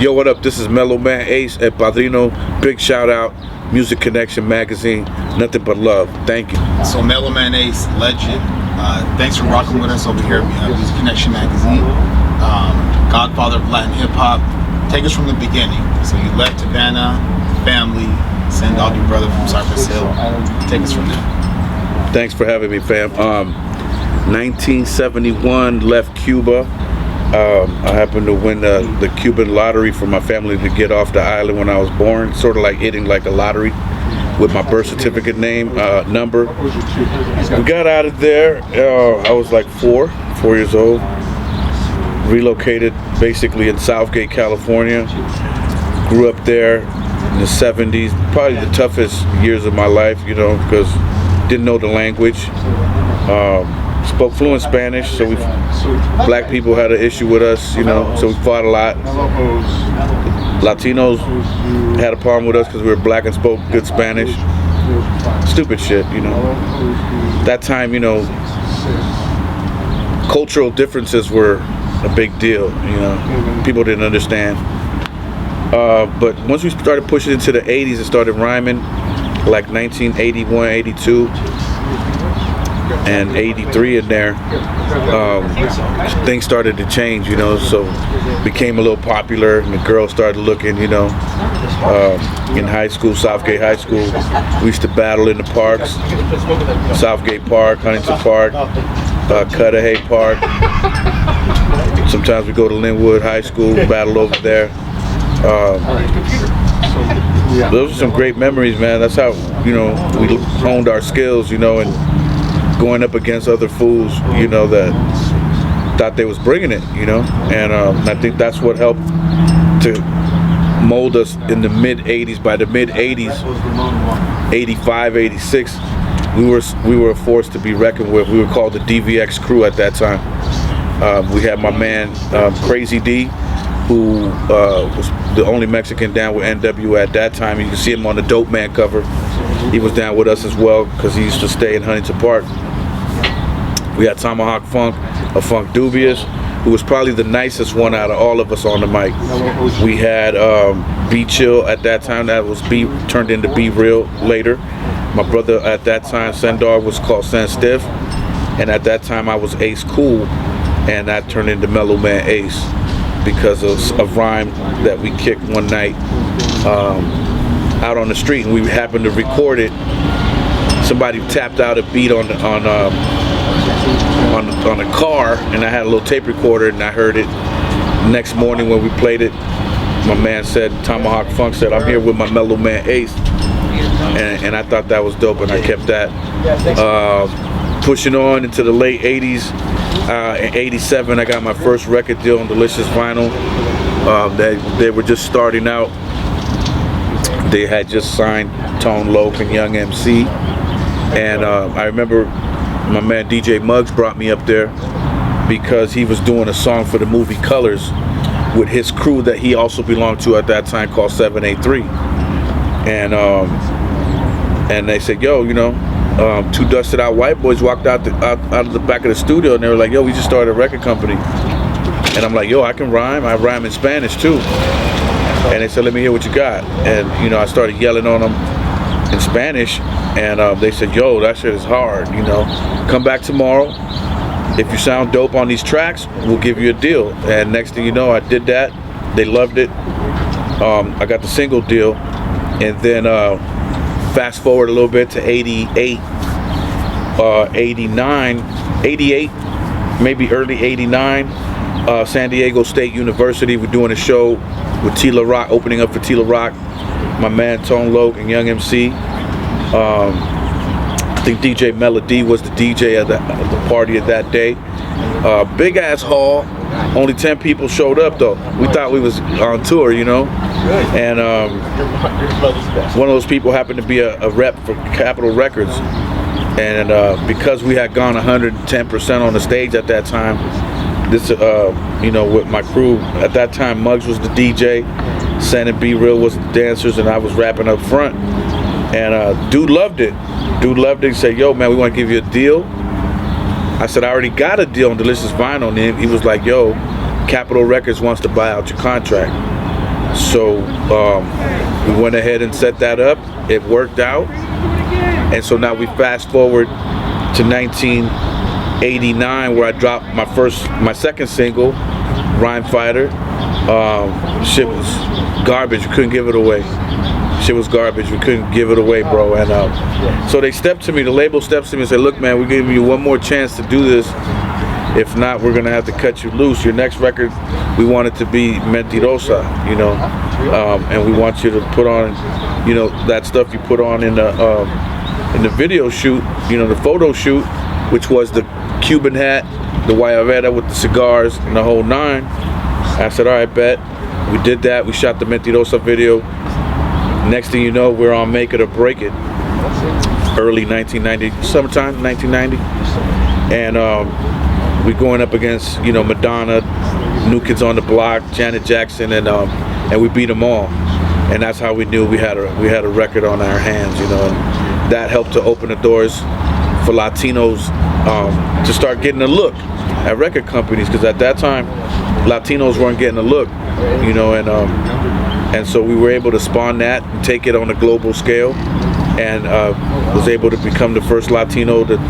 Yo, what up? This is Mellow Man Ace at Padrino. Big shout out, Music Connection Magazine. Nothing but love. Thank you. So Mellow Man Ace, legend. Thanks for rocking with us over here at Music Connection Magazine. Godfather of Latin hip hop. Take us from the beginning. So you left Havana, family, send out your brother from Cypress Hill. Take us from there. Thanks for having me, fam. 1971, left Cuba. I happened to win the Cuban lottery for my family to get off the island when I was born, sort of like hitting like a lottery with my birth certificate name, number. We got out of there, I was like four years old, relocated basically in Southgate, California, grew up there in the 70s, probably the toughest years of my life, you know, because didn't know the language. Spoke fluent Spanish, so black people had an issue with us, you know, so we fought a lot. Latinos had a problem with us because we were black and spoke good Spanish. Stupid shit, you know. That time, you know, cultural differences were a big deal, you know. People didn't understand. But once we started pushing into the 80s and started rhyming, like 1981, 82, and 83 in there, things started to change, you know, so became a little popular and the girls started looking, you know. In high school, Southgate High School, we used to battle in the parks, Southgate Park, Huntington Park, Cudahy Park. Sometimes we go to Linwood High School, battle over there. Those are some great memories, man. That's how, you know, we honed our skills, you know, and going up against other fools, you know, that thought they was bringing it, you know, and I think that's what helped to mold us in the mid 80s. By the mid 80s, 85, 86, we were a force to be reckoned with. We were called the DVX crew at that time. We had my man Crazy D, who was the only Mexican down with NW at that time. You can see him on the Dope Man cover. He was down with us as well because he used to stay in Huntington Park. We had Tomahawk Funk, a Funk Dubious, who was probably the nicest one out of all of us on the mic. We had B Chill at that time, that was B turned into Be Real later. My brother at that time, Sendar, was called Sen Stiff, and at that time I was Ace Cool, and that turned into Mellow Man Ace because of a rhyme that we kicked one night out on the street, and we happened to record it. Somebody tapped out a beat on a car, and I had a little tape recorder, and I heard it. Next morning when we played it, my man said, Tomahawk Funk said, I'm here with my Mellow Man Ace, and I thought that was dope, and I kept that. Pushing on into the late 80s, in 87 I got my first record deal on Delicious Vinyl. They were just starting out. They had just signed Tone Loc and Young MC, and I remember my man DJ Muggs brought me up there because he was doing a song for the movie Colors with his crew that he also belonged to at that time called 783, and they said, yo, you know, two dusted out white boys walked out of the back of the studio, and they were like, yo, we just started a record company. And I'm like, yo, I can rhyme. I rhyme in Spanish too. And they said, let me hear what you got. And you know, I started yelling on them in Spanish, and they said, yo, that shit is hard, you know, come back tomorrow. If you sound dope on these tracks, we'll give you a deal. And next thing you know, I did that. They loved it. I got the single deal, and then fast forward a little bit to 88, 89, 88, maybe early 89, San Diego State University, we're doing a show with Tila Rock, opening up for Tila Rock, my man Tone Loc and Young MC. I think DJ Melody was the DJ at the party of that day. Big ass hall, only 10 people showed up though. We thought we was on tour, you know. And one of those people happened to be a rep for Capitol Records, and because we had gone 110% on the stage at that time, this you know, with my crew at that time, Muggs was the DJ, Sen and Be Real was the dancers, and I was rapping up front. And dude loved it. He said, yo man, we want to give you a deal. I said, I already got a deal on Delicious Vinyl. And he was like, yo, Capitol Records wants to buy out your contract. So we went ahead and set that up. It worked out. And so now we fast forward to 1989, where I dropped my second single, Rhyme Fighter. Shit was garbage. We couldn't give it away. Shit was garbage. We couldn't give it away, bro. And so they stepped to me. The label steps to me and said, "Look, man, we're giving you one more chance to do this. If not, we're gonna have to cut you loose. Your next record, we want it to be Mentirosa, you know, and we want you to put on, you know, that stuff you put on in the video shoot, you know, the photo shoot, which was the Cuban hat, the Guayabera with the cigars and the whole nine." I said, "All right, bet." We did that. We shot the Mentirosa video. Next thing you know, we're on Make It or Break It, early 1990, summertime 1990, and we're going up against, you know, Madonna, New Kids on the Block, Janet Jackson, and we beat them all. And that's how we knew we had a record on our hands, you know. And that helped to open the doors for Latinos to start getting a look at record companies, because at that time Latinos weren't getting a look, you know, and so we were able to spawn that and take it on a global scale, and was able to become the first Latino to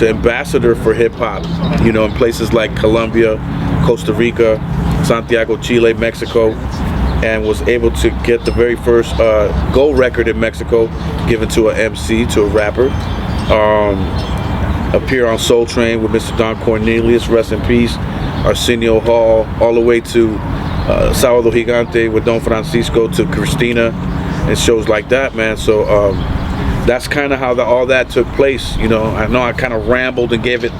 ambassador for hip hop, you know, in places like Colombia, Costa Rica, Santiago, Chile, Mexico, and was able to get the very first gold record in Mexico given to an MC, to a rapper. Appear on Soul Train with Mr. Don Cornelius, rest in peace, Arsenio Hall, all the way to Sábado Gigante with Don Francisco, to Christina, and shows like that, man. So that's kind of how all that took place, you know. I know I kind of rambled and gave it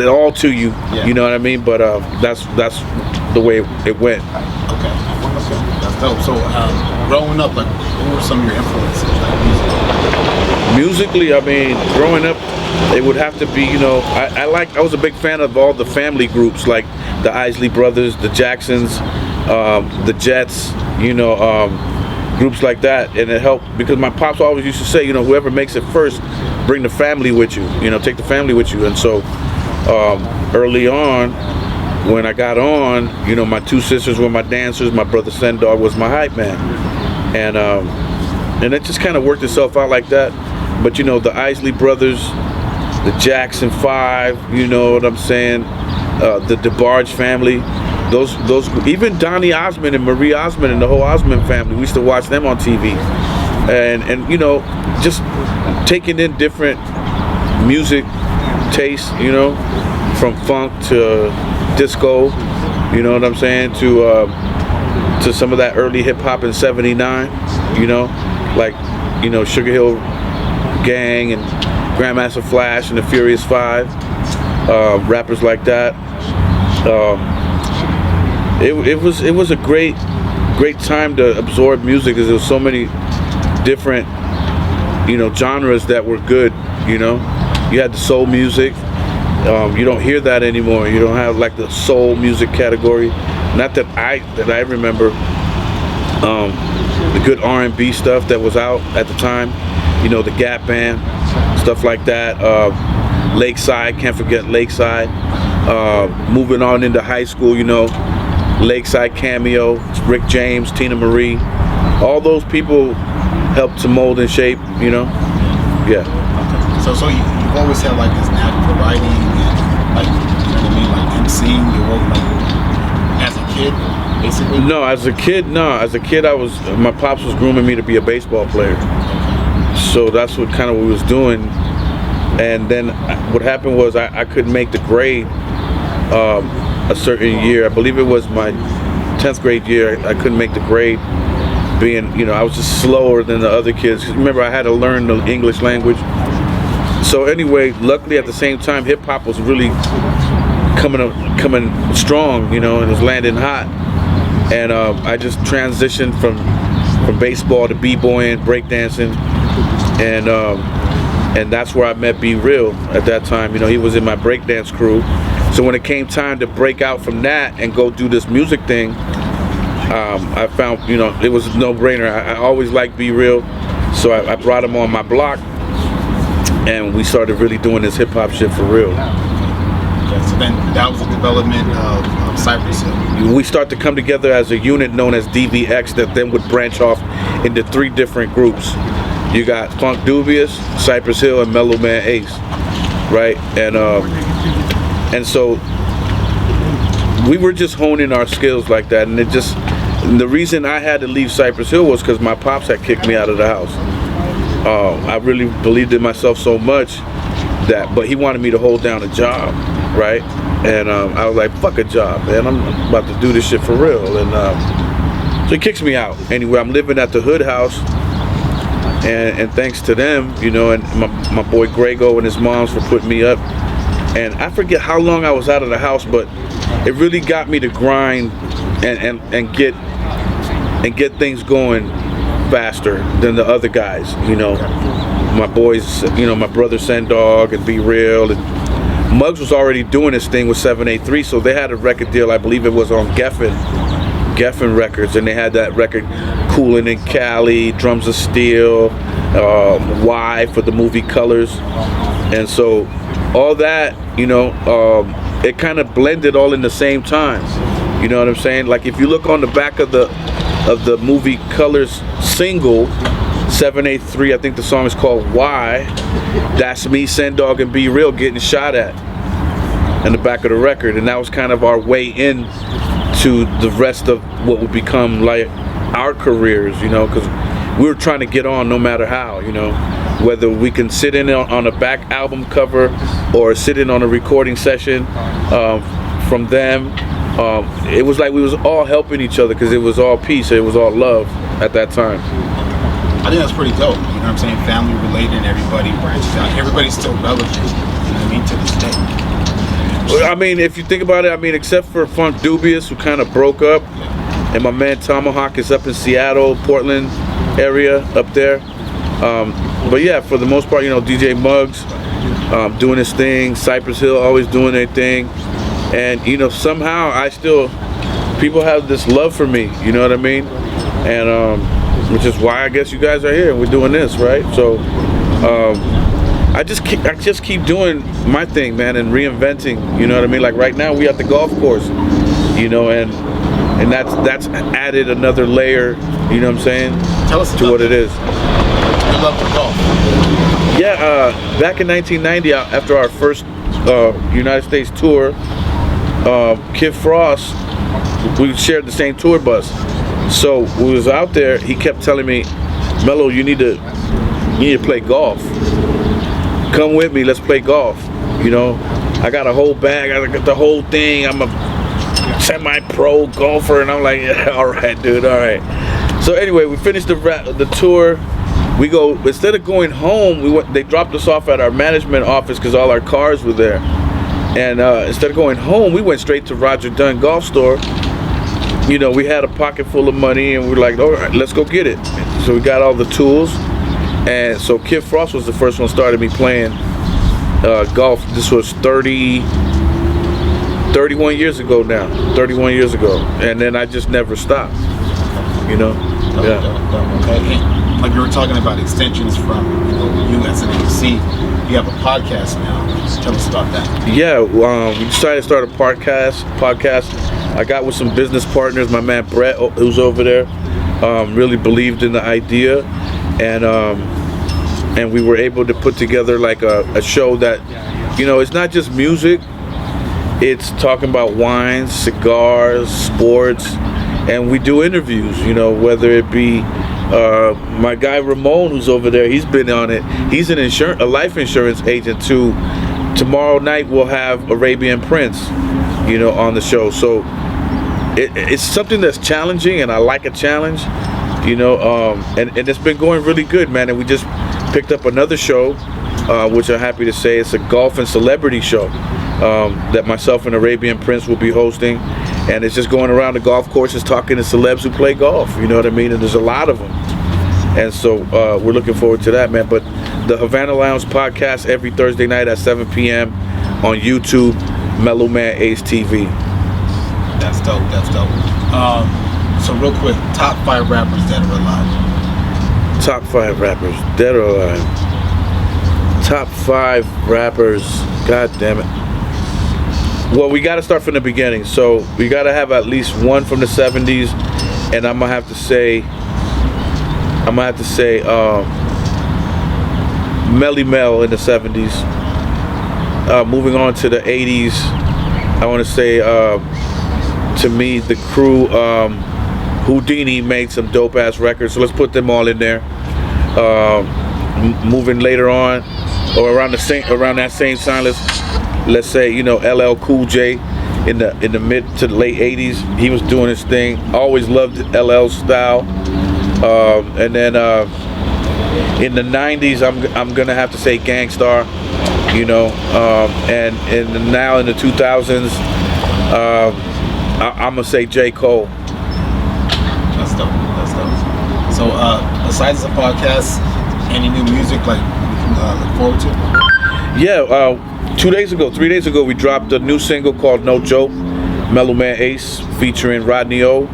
all to you, you know what I mean? But that's the way it went. Okay, that's dope. So growing up, like, what were some of your influences? Musically, I mean, growing up, it would have to be, you know, I was a big fan of all the family groups, like the Isley Brothers, the Jacksons, the Jets, you know, groups like that. And it helped because my pops always used to say, you know, whoever makes it first, bring the family with you, you know, take the family with you. And so early on, when I got on, you know, my two sisters were my dancers, my brother Sendog was my hype man, and it just kind of worked itself out like that. But you know, the Isley Brothers, the Jackson Five, you know what I'm saying, the DeBarge family, those even Donny Osmond and Marie Osmond and the whole Osmond family, we used to watch them on TV, and you know, just taking in different music tastes, you know, from funk to disco, you know what I'm saying, to some of that early hip hop in '79, you know, like, you know, Sugar Hill Gang and Grandmaster Flash and the Furious Five, rappers like that. It was a great time to absorb music, because there was so many different, you know, genres that were good, you know. You had the soul music. You don't hear that anymore. You don't have like the soul music category. Not that I remember. The good R&B stuff that was out at the time. You know, the Gap Band, stuff like that. Lakeside, can't forget Lakeside. Moving on into high school, you know, Lakeside Cameo, Rick James, Tina Marie. All those people helped to mold and shape, you know. Yeah. So you've always had like this knack for writing and, like, you know what I mean, like MCing. You wrote, like, as a kid, basically. No, as a kid, my pops was grooming me to be a baseball player. So that's what kind of we was doing. And then what happened was I couldn't make the grade a certain year. I believe it was my 10th grade year. I couldn't make the grade, being, you know, I was just slower than the other kids. Remember, I had to learn the English language. So anyway, luckily at the same time, hip hop was really coming strong, you know, and it was landing hot. And I just transitioned from baseball to b-boying, breakdancing, and that's where I met Be Real at that time. You know, he was in my breakdance crew. So when it came time to break out from that and go do this music thing, I found, you know, it was a no-brainer. I always liked Be Real, so I brought him on my block, and we started really doing this hip-hop shit for real. So then that was the development of Cypress Hill. We start to come together as a unit known as DVX that then would branch off into 3 different groups. You got Funk Dubious, Cypress Hill, and Mellow Man Ace, right? And so we were just honing our skills like that, and the reason I had to leave Cypress Hill was because my pops had kicked me out of the house. I really believed in myself so much but he wanted me to hold down a job, right? And I was like, fuck a job, man. I'm about to do this shit for real. And so he kicks me out. Anyway, I'm living at the Hood House, and thanks to them, you know, and my boy Grego and his moms for putting me up. And I forget how long I was out of the house, but it really got me to grind and get things going faster than the other guys, you know. My boys, you know, my brother Sendog and Be Real, and Muggs was already doing his thing with 783, so they had a record deal. I believe it was on Geffen Records, and they had that record Coolin' in Cali, Drums of Steel, Y for the movie Colors. And so all that, you know, it kind of blended all in the same time. You know what I'm saying? Like if you look on the back of the movie Colors single, 783, I think the song is called Y. That's me, Sendog, and Be Real getting shot at in the back of the record, and that was kind of our way in to the rest of what would become like our careers, you know, because we were trying to get on no matter how, you know, whether we can sit in on a back album cover or sit in on a recording session from them. It was like we was all helping each other because it was all peace, it was all love at that time. I think that's pretty dope, you know what I'm saying? Family related and everybody branches out. Everybody's still relevant, you know what I mean, to this day. I mean, if you think about it, I mean, except for Funk Dubious, who kind of broke up, and my man Tomahawk is up in Seattle, Portland area up there. But yeah, for the most part, you know, DJ Muggs doing his thing, Cypress Hill always doing their thing. And, you know, somehow people have this love for me, you know what I mean? And, which is why I guess you guys are here and we're doing this, right? So I just keep doing my thing, man, and reinventing, you know what I mean? Like right now we at the golf course, you know, and that's added another layer, you know what I'm saying? Tell us to what it is. Your love for golf. Yeah, back in 1990, after our first United States tour, Kid Frost, we shared the same tour bus. So we was out there, he kept telling me, Mello, you need to play golf. Come with me, let's play golf. You know, I got a whole bag, I got the whole thing, I'm a semi-pro golfer, and I'm like, yeah, all right, dude, all right. So anyway, we finished the tour. We go, instead of going home, they dropped us off at our management office because all our cars were there. And instead of going home, we went straight to Roger Dunn Golf Store. You know, we had a pocket full of money, and we were like, all right, let's go get it. So we got all the tools, and so Kid Frost was the first one started me playing golf. This was 31 years ago now, 31 years ago, and then I just never stopped, you know. Yeah. Okay. And like you were talking about extensions from, you know, you as an MC, you have a podcast now. Just tell us about that. Yeah, we decided to start a podcast. I got with some business partners. My man Brett, who's over there, really believed in the idea, and we were able to put together like a show that, you know, it's not just music. It's talking about wines, cigars, sports, and we do interviews. You know, whether it be my guy Ramon, who's over there, he's been on it. He's a life insurance agent too. Tomorrow night we'll have Arabian Prince, you know, on the show. So it's something that's challenging, and I like a challenge, you know, and it's been going really good, man. And we just picked up another show, which I'm happy to say it's a golf and celebrity show that myself and Arabian Prince will be hosting, and it's just going around the golf courses talking to celebs who play golf, you know what I mean? And there's a lot of them, and so we're looking forward to that, man. But the Havana Lounge podcast every Thursday night at 7 p.m. on YouTube, Mellow Man Ace TV. That's dope. That's dope. So real quick, top 5 rappers dead or alive. Top 5 rappers dead or alive. Top 5 rappers. God damn it. Well, we got to start from the beginning. So we got to have at least one from the 70s, and I'm gonna have to say Melly Mel in the 70s. Moving on to the 80s, I want to say to me the crew Houdini made some dope ass records, so let's put them all in there. Moving later on, or around that same time, let's say, you know, LL Cool J in the mid to the late 80s. He was doing his thing. Always loved LL's style. And then in the 90s, I'm gonna have to say Gangstar, you know, and now in the 2000s, I'm gonna say J. Cole. That's dope. So besides the podcast, any new music like we can look forward to? Yeah, 3 days ago, we dropped a new single called No Joke, Mellow Man Ace, featuring Rodney O,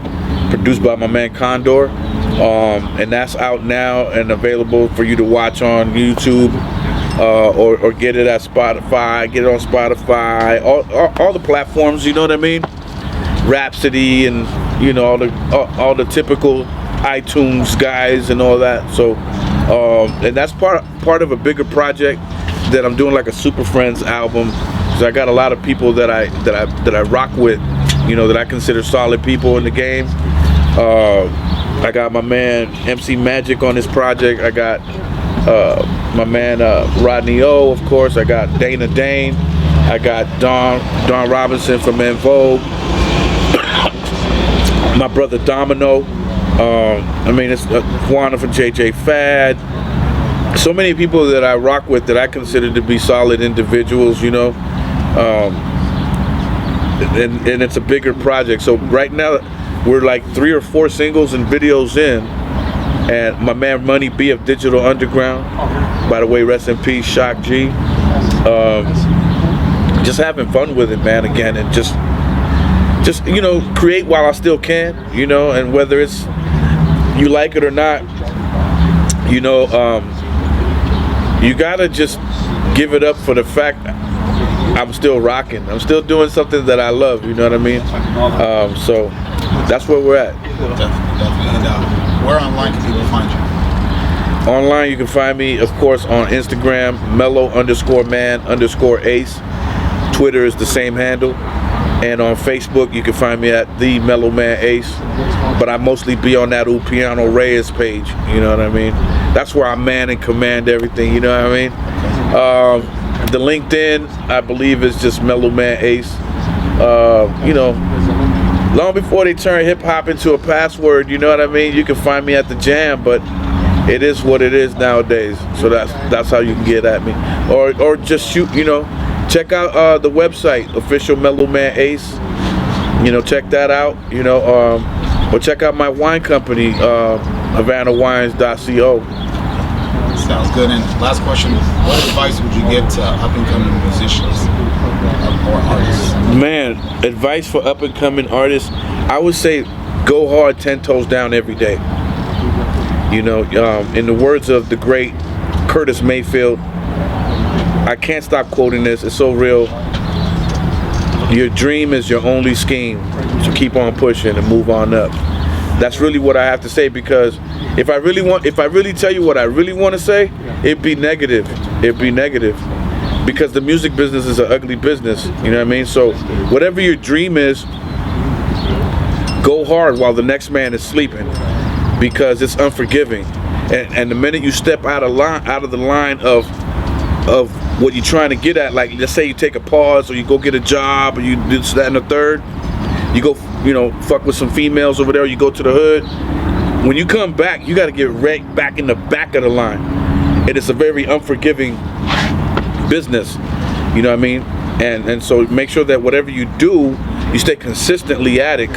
produced by my man Condor. And that's out now and available for you to watch on YouTube, or get it at Spotify, get it on Spotify, all the platforms, you know what I mean? Rhapsody and, you know, all the typical iTunes guys and all that. So, and that's part of a bigger project that I'm doing, like a Super Friends album. So I got a lot of people that I rock with, you know, that I consider solid people in the game. I got my man MC Magic on this project. I got my man Rodney O, of course. I got Dana Dane. I got Don Robinson from En Vogue. My brother Domino. I mean, it's Juana from JJ Fad. So many people that I rock with that I consider to be solid individuals, you know. And it's a bigger project. So right now we're like 3 or 4 singles and videos in. And my man Money B of Digital Underground, by the way, rest in peace, Shock G. Just having fun with it, man, again, and just you know, create while I still can, you know, and whether it's you like it or not, you know, you gotta just give it up for the fact I'm still rocking. I'm still doing something that I love, you know what I mean? So that's where we're at. Definitely. And where online can people find you? Online, you can find me, of course, on Instagram, mellow_man_ace. Twitter is the same handle. And on Facebook, you can find me at the Mellow Man Ace. But I mostly be on that Piano Reyes page, you know what I mean? That's where I man and command everything, you know what I mean? The LinkedIn, I believe, is just Mellow Man Ace. You know, long before they turn hip hop into a password, you know what I mean? You can find me at the Jam, but it is what it is nowadays. So that's how you can get at me, or just shoot. You know, check out the website, official Mellow Man Ace. You know, check that out. You know, or check out my wine company, HavanaWines.co. Sounds good. And last question: what advice would you give to up-and-coming musicians or artists? Man, advice for up-and-coming artists, I would say go hard, 10 toes down every day. You know, in the words of the great Curtis Mayfield, I can't stop quoting this, it's so real. Your dream is your only scheme, so keep on pushing and move on up. That's really what I have to say, because if I really tell you what I really want to say, it'd be negative. Because the music business is an ugly business, you know what I mean? So whatever your dream is, go hard while the next man is sleeping, because it's unforgiving. And the minute you step out of the line of what you're trying to get at, like let's say you take a pause or you go get a job or you do this, that, and the third, you go, you know, fuck with some females over there, you go to the hood. When you come back, you got to get right back in the back of the line. And it's a very unforgiving business, you know what I mean? And so make sure that whatever you do, you stay consistently at it,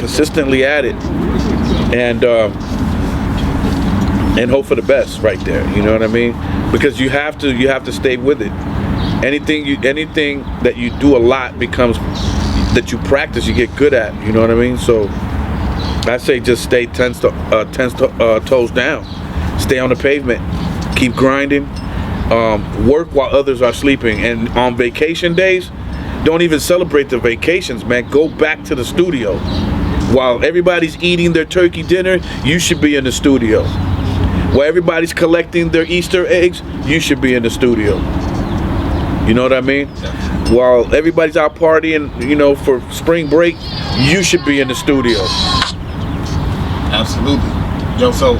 and hope for the best right there, you know what I mean? Because you have to stay with it. Anything that you do a lot becomes, that you practice, you get good at, you know what I mean? So I say just stay 10 toes down, stay on the pavement, keep grinding, work while others are sleeping, and on vacation days, don't even celebrate the vacations, man. Go back to the studio. While everybody's eating their turkey dinner, you should be in the studio. While everybody's collecting their Easter eggs, you should be in the studio. You know what I mean? While everybody's out partying, you know, for spring break, you should be in the studio. Absolutely. Joe, so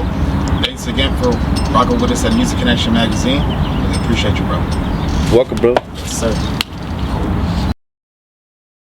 thanks again for rocking with us at Music Connection Magazine. Really appreciate you, bro. Welcome, bro. Yes, sir.